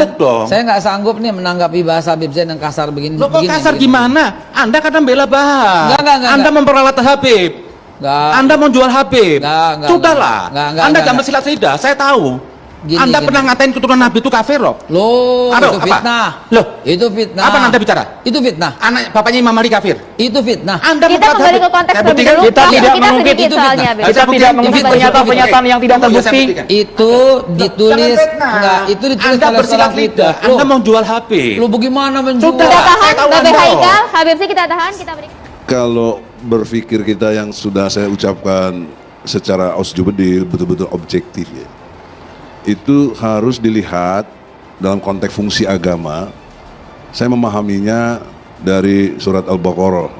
dialog dong. Saya nggak sanggup nih menanggapi bahasa Habib Zain yang kasar begini. Loh, kok kasar gimana? Anda kadang bela Bahar. Anda memperalat Habib. Anda mau jual Habib. Sudahlah. Anda jangan silat lidah. Saya tahu. Anda pernah ngatain keturunan Nabi itu kafir loh. Loh, aduh, itu fitnah. Loh, itu fitnah. Apa Anda bicara? Itu fitnah. Anak bapaknya Imam Ali kafir. Itu fitnah. Anda kita kembali ke konteks terlebih dulu. Kita tidak mengungkit itu soalnya. Kita tidak mengungkit pernyataan-pernyataan yang tidak terbukti. Itu ditulis enggak, itu ditulis Anda oleh bersilat seorang lidah. Anda mau jual Habib. Lu bagaimana menjual? Sudah. Kita tahan, Saya tahu Babe Anda. Haikal, Habib sih kita tahan, kita berikan. Kalau berpikir kita yang sudah saya ucapkan secara ausjubedil betul-betul objektif ya, itu harus dilihat dalam konteks fungsi agama. Saya memahaminya dari surat Al-Baqarah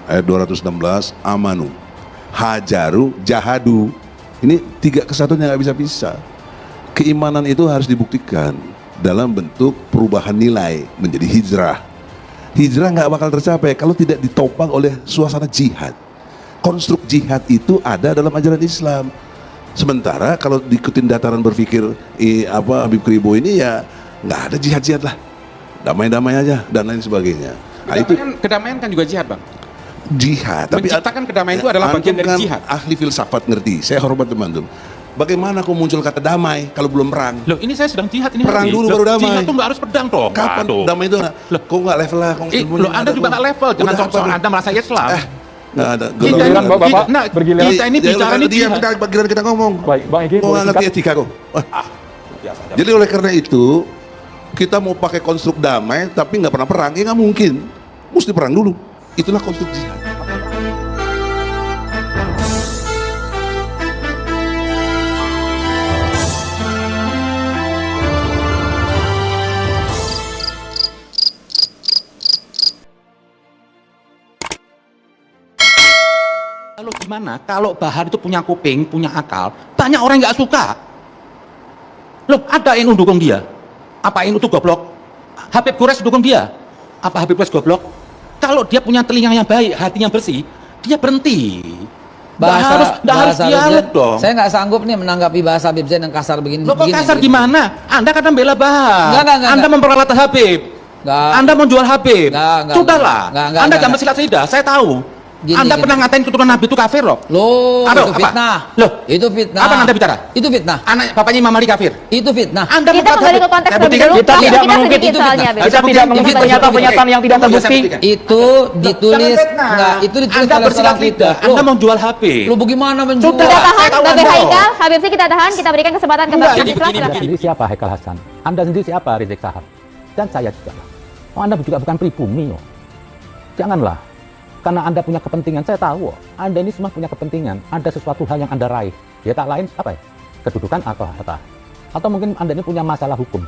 ayat 216, amanu, hajaru, jahadu. Ini tiga kesatuan yang nggak bisa-bisa. Keimanan itu harus dibuktikan dalam bentuk perubahan nilai menjadi hijrah. Hijrah nggak bakal tercapai kalau tidak ditopang oleh suasana jihad. Konstruk jihad itu ada dalam ajaran Islam. Sementara kalau diikutin dataran berpikir Habib Kribo ini ya nggak ada jihad-jihad lah, damai-damai aja dan lain sebagainya. Nah, itu Kedamaian kan juga jihad, Bang. jihad. Tapi Menciptakan kedamaian itu adalah bagian dari kan jihad. ahli filsafat ngerti. Saya hormat teman-teman. Bagaimana kok muncul kata damai kalau belum perang? Loh, ini saya sedang jihad ini. Perang lagi. dulu Loh, baru damai. Jihad tuh nggak harus pedang dong. Kapan Waduh. damai itu? Kok nggak level lah? Loh, Anda juga nggak level. Jangan sok-sok Anda merasa Islam. Nggak ada. Bergiliran, Bapak. Bergiliran. Kita ini bicara ini jihad. Bagian kita ngomong. Baik, Bang Egy, Kok nggak ngerti etika kok? Jadi oleh karena itu kita mau pakai konstruk damai tapi nggak pernah perang, ya nggak mungkin. Mesti perang dulu. Itulah konstruk jihad. Lalu gimana kalau Bahar itu punya kuping, punya akal, banyak orang yang nggak suka. Loh, ada NU dukung dia. Apa NU itu goblok? Habib Quraisy dukung dia. Apa Habib Quraisy goblok? Kalau dia punya telinga yang baik, hatinya bersih, dia berhenti. Nggak harus dialog dong. Saya nggak sanggup nih menanggapi bahasa Habib Zain yang kasar begini. Loh, kok kasar gimana? Anda kadang bela Bahar. Enggak. Anda memperalat Habib. Anda mau jual Habib. Sudahlah. Anda jangan bersilat lidah. Saya tahu. Anda pernah ngatain keturunan Nabi itu kafir loh. Loh, aduh, itu fitnah. Loh, itu fitnah. Apa Anda bicara? Itu fitnah. Anak bapaknya Imam Ali kafir. Itu fitnah. Anda Kita kembali ke konteks terlebih dulu. Kita tidak mengungkit sedikit soalnya. Kita tidak mengungkit pernyataan-pernyataan yang tidak terbukti. Itu ditulis enggak, itu ditulis Anda oleh seorang bersilat lidah. Anda mau jual Habib. Lu bagaimana menjual? Kita tahan, Saya tahu Babe Anda. Haikal, Habib sih kita tahan, kita berikan kesempatan ke Bapak Enggak, Islam. gini. Sendiri siapa Haikal Hasan? Anda sendiri siapa Rizik Sahab? Dan saya juga. Oh, Anda juga bukan pribumi. Oh. Janganlah. Karena Anda punya kepentingan, saya tahu. Anda ini semua punya kepentingan. Ada sesuatu hal yang Anda raih. Ya tak lain apa ya? Kedudukan atau harta. Atau mungkin Anda ini punya masalah hukum.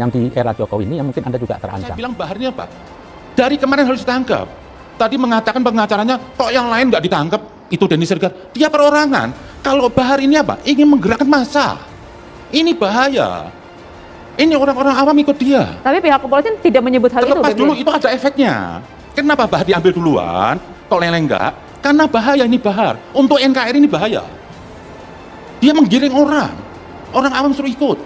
Yang di era Jokowi ini yang mungkin Anda juga terancam. Saya bilang Bahar ini apa? Dari kemarin harus ditangkap. Tadi mengatakan pengacaranya, kok yang lain nggak ditangkap? Itu Denny Sirgar. Dia perorangan. Kalau Bahar ini apa? Ingin menggerakkan massa. Ini bahaya. Ini orang-orang awam ikut dia. Tapi pihak kepolisian tidak menyebut hal itu. Terlepas Babe. dulu itu ada efeknya. Kenapa Bahar diambil duluan? Kok Leleng enggak? Karena bahaya ini Bahar. Untuk NKRI ini bahaya. Dia menggiring orang. Orang awam suruh ikut.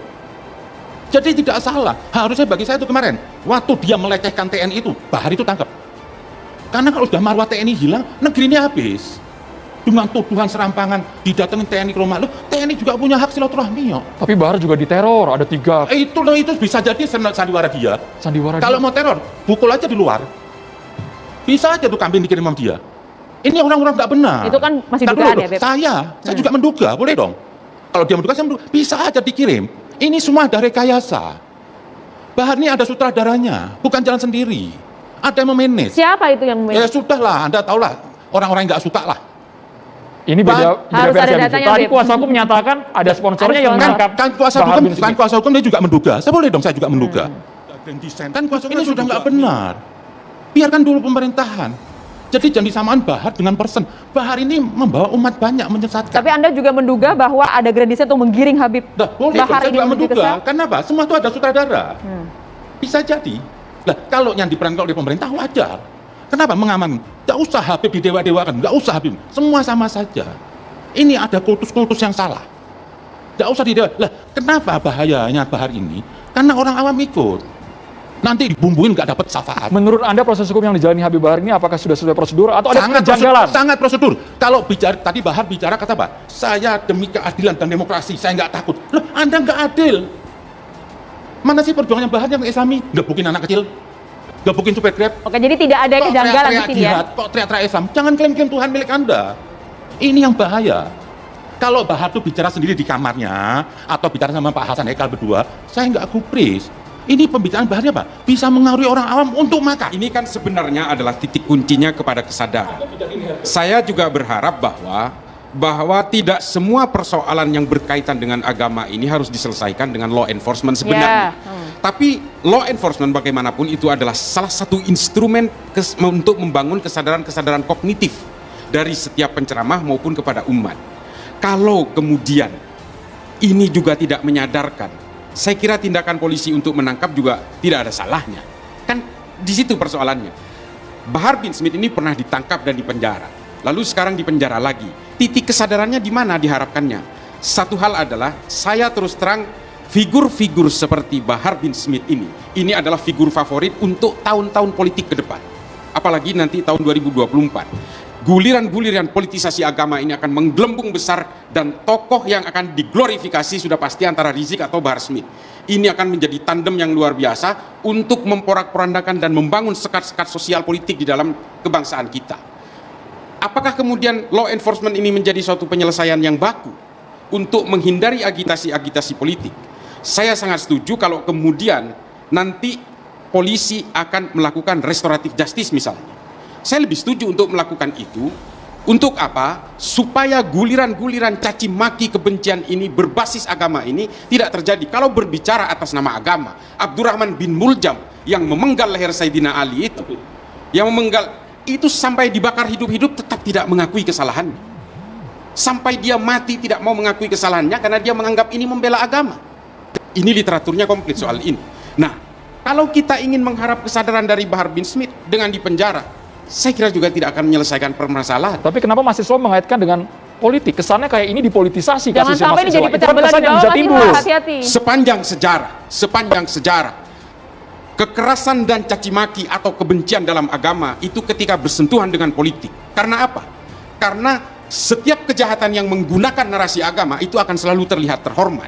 Jadi tidak salah. Harusnya bagi saya itu kemarin. Waktu dia melecehkan TNI itu, Bahar itu tangkap. Karena kalau sudah marwah TNI hilang, negeri ini habis. Dengan tuduhan serampangan, didatengin TNI ke rumah. Loh, TNI juga punya hak silaturahmi. Tapi Bahar juga diteror, ada 3 Itu bisa jadi sandiwara dia. sandiwara. Kalau mau teror, pukul aja di luar. Bisa aja tuh kambing dikirim sama dia. Ini orang-orang nggak benar. Itu kan masih Ntar dugaan dulu, ya, Beb? Saya juga menduga, boleh dong. Kalau dia menduga, saya menduga. Bisa aja dikirim. Ini semua ada rekayasa. Bahar ini ada sutradaranya, bukan jalan sendiri. Ada yang memanage. Siapa itu yang Ya sudahlah, Anda tahulah. Orang-orang yang nggak suka lah. Ini beda Harus versi ada habis itu. datanya, Tadi Beb. kuasa hukum menyatakan ada sponsornya yang menangkap Kan kuasa Bahar hukum, bin kan Smith. kuasa hukum dia juga menduga. Saya boleh dong, saya juga menduga. Kan kuasa hukum ini sudah nggak benar. Biarkan dulu pemerintahan. Jadi jangan disamakan Bahar dengan person. Bahar ini membawa umat banyak menyesatkan. Tapi Anda juga menduga bahwa ada gradasi untuk menggiring Habib Nah, boleh, Bahar saya ini juga menuju ke menduga. sel? Karena apa? Semua itu ada sutradara. Bisa jadi. Nah, kalau yang diperankan oleh pemerintah wajar. Kenapa mengaman? Tidak usah Habib didewa-dewakan, nggak usah Habib. Semua sama saja. Ini ada kultus-kultus yang salah. Tidak usah didewa. Lah, kenapa bahayanya Bahar ini? Karena orang awam ikut. Nanti dibumbuin nggak dapat syafaat. Menurut Anda proses hukum yang dijalani Habib Bahar ini apakah sudah sesuai prosedur atau ada kejanggalan? Sangat prosedur. Kalau bicara tadi Bahar bicara kata apa? Saya demi keadilan dan demokrasi, saya nggak takut. Loh, Anda nggak adil. Mana sih perjuangan Bahar yang Islami? Gebukin anak kecil, gebukin supir Grab. Oke, jadi tidak ada kejanggalan di sini ya. Kok teriak-teriak Islam? Jangan klaim-klaim Tuhan milik Anda. Ini yang bahaya. Kalau Bahar tuh bicara sendiri di kamarnya atau bicara sama Pak Hasan Hekal berdua, saya nggak gubris. Ini pembicaraan Baharnya apa? Bisa mengaruhi orang awam untuk makar. Ini kan sebenarnya adalah titik kuncinya kepada kesadaran. Saya juga berharap bahwa tidak semua persoalan yang berkaitan dengan agama ini harus diselesaikan dengan law enforcement sebenarnya. Tapi law enforcement bagaimanapun itu adalah salah satu instrumen untuk membangun kesadaran-kesadaran kognitif dari setiap penceramah maupun kepada umat. Kalau kemudian ini juga tidak menyadarkan, saya kira tindakan polisi untuk menangkap juga tidak ada salahnya. Kan di situ persoalannya. Bahar bin Smith ini pernah ditangkap dan dipenjara. Lalu sekarang dipenjara lagi. Titik kesadarannya di mana diharapkannya? Satu hal adalah saya terus terang figur-figur seperti Bahar bin Smith ini adalah figur favorit untuk tahun-tahun politik ke depan. Apalagi nanti tahun 2024. Guliran-guliran politisasi agama ini akan menggelembung besar dan tokoh yang akan diglorifikasi sudah pasti antara Rizik atau Bahar Smith. Ini akan menjadi tandem yang luar biasa untuk memporak-porandakan dan membangun sekat-sekat sosial politik di dalam kebangsaan kita. Apakah kemudian law enforcement ini menjadi suatu penyelesaian yang baku untuk menghindari agitasi-agitasi politik? Saya sangat setuju kalau kemudian nanti polisi akan melakukan restoratif justice misalnya. Saya lebih setuju untuk melakukan itu. Untuk apa? Supaya guliran-guliran caci maki kebencian ini berbasis agama ini tidak terjadi. Kalau berbicara atas nama agama, Abdurrahman bin Muljam yang memenggal leher Sayyidina Ali itu sampai dibakar hidup-hidup tetap tidak mengakui kesalahannya. Sampai dia mati tidak mau mengakui kesalahannya karena dia menganggap ini membela agama. Ini literaturnya komplit soal ini. Nah, kalau kita ingin mengharap kesadaran dari Bahar bin Smith dengan dipenjara, saya kira juga tidak akan menyelesaikan permasalahan. Tapi kenapa mahasiswa mengaitkan dengan politik? Kesannya kayak ini dipolitisasi Jangan kasusnya sampai ini jadi mahasiswa. pecah Itu kan belah kesan di yang bawah, bisa Mas timbul. Ilham, hati-hati. Sepanjang sejarah, kekerasan dan caci maki atau kebencian dalam agama itu ketika bersentuhan dengan politik. Karena apa? Karena setiap kejahatan yang menggunakan narasi agama itu akan selalu terlihat terhormat.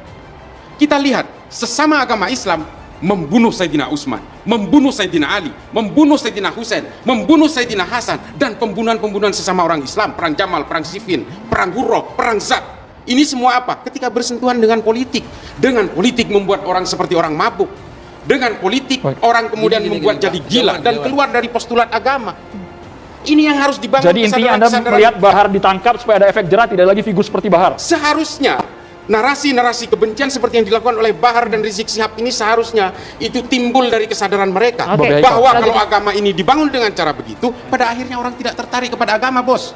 Kita lihat sesama agama Islam membunuh Sayyidina Utsman, membunuh Sayyidina Ali, membunuh Sayyidina Husain, membunuh Sayyidina Hasan, dan pembunuhan-pembunuhan sesama orang Islam, perang Jamal, perang Siffin, perang Hurrah, perang Zat. Ini semua apa? Ketika bersentuhan dengan politik. Dengan politik membuat orang seperti orang mabuk. Dengan politik orang kemudian membuat jadi gila dan keluar dari postulat agama. Ini yang harus dibangun. Jadi intinya Anda melihat Bahar ditangkap supaya ada efek jerah, tidak lagi figur seperti Bahar. Seharusnya narasi-narasi kebencian seperti yang dilakukan oleh Bahar dan Rizik Syihab ini seharusnya itu timbul dari kesadaran mereka Oke. bahwa kalau agama ini dibangun dengan cara begitu, pada akhirnya orang tidak tertarik kepada agama, bos.